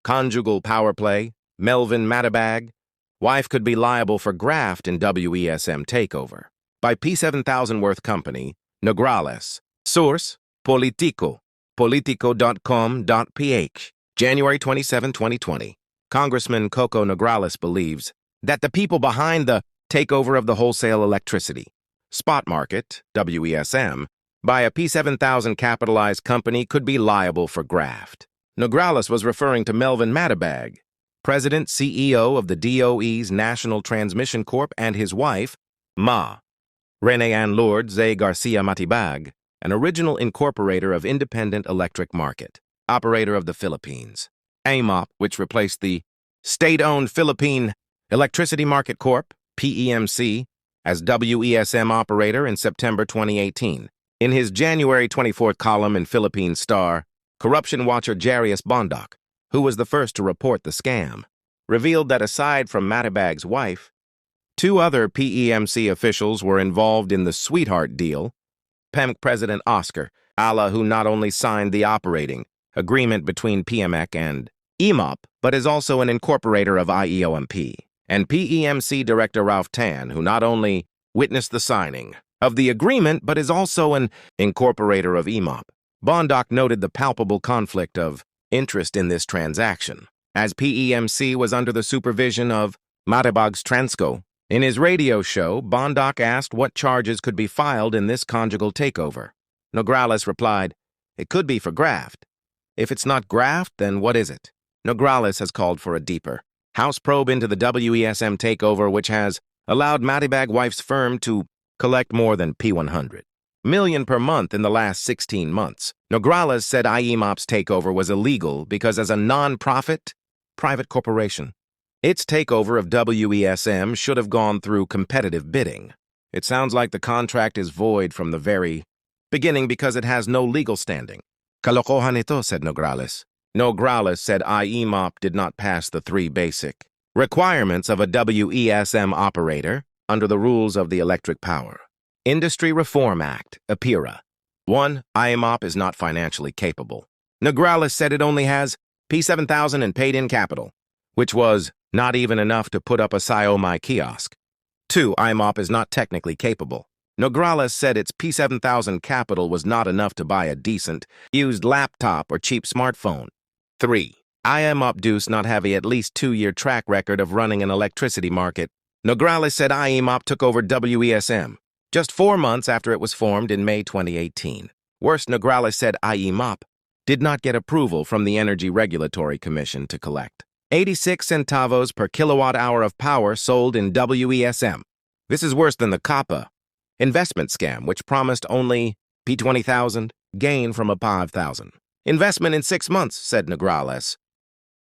Conjugal power play, Melvin Matibag. Wife could be liable for graft in WESM takeover. By P7000 worth company, Nograles. Source, Politico, politico.com.ph. January 27, 2020. Congressman Coco Nograles believes that the people behind the takeover of the wholesale electricity spot market, WESM, by a P7000 capitalized company could be liable for graft. Nograles was referring to Melvin Matibag, President CEO of the DOE's National Transmission Corp, and his wife, Ma. Renee Ann Lourdes Zay Garcia Matibag, an original incorporator of Independent Electric Market, operator of the Philippines. AMOP, which replaced the state-owned Philippine Electricity Market Corp, PEMC, as WESM operator in September 2018. In his January 24th column in Philippine Star, corruption watcher Jarius Bondoc, who was the first to report the scam, revealed that aside from Matibag's wife, 2 other PEMC officials were involved in the Sweetheart deal. PEMC President Oscar Ala, who not only signed the operating agreement between PMEC and EMOP, but is also an incorporator of IEOMP, and PEMC Director Ralph Tan, who not only witnessed the signing of the agreement, but is also an incorporator of EMOP. Bondoc noted the palpable conflict of interest in this transaction, as PEMC was under the supervision of Matibag's Transco. In his radio show, Bondoc asked what charges could be filed in this conjugal takeover. Nograles replied, "It could be for graft. If it's not graft, then what is it?" Nograles has called for a deeper House probe into the WESM takeover, which has allowed Matibag wife's firm to collect more than P100 million per month in the last 16 months. Nograles said IEMOP's takeover was illegal because as a non-profit private corporation, its takeover of WESM should have gone through competitive bidding. It sounds like the contract is void from the very beginning because it has no legal standing. Kalokohan ito, said Nograles. Nograles said IEMOP did not pass the 3 basic requirements of a WESM operator under the rules of the Electric Power Industry Reform Act, APIRA. 1. IEMOP is not financially capable. Nograles said it only has P7000 in paid-in capital, which was not even enough to put up a Xiaomi kiosk. 2. IEMOP is not technically capable. Nograles said its P7000 capital was not enough to buy a decent, used laptop or cheap smartphone. 3. IEMOP does not have a at least 2-year track record of running an electricity market. Nograles said IEMOP took over WESM just 4 months after it was formed in May 2018. Worse, Nograles said IEMOP did not get approval from the Energy Regulatory Commission to collect 86 centavos per kilowatt-hour of power sold in WESM. This is worse than the COPPA investment scam, which promised only P20,000 gain from a 5,000 investment in 6 months, said Nograles.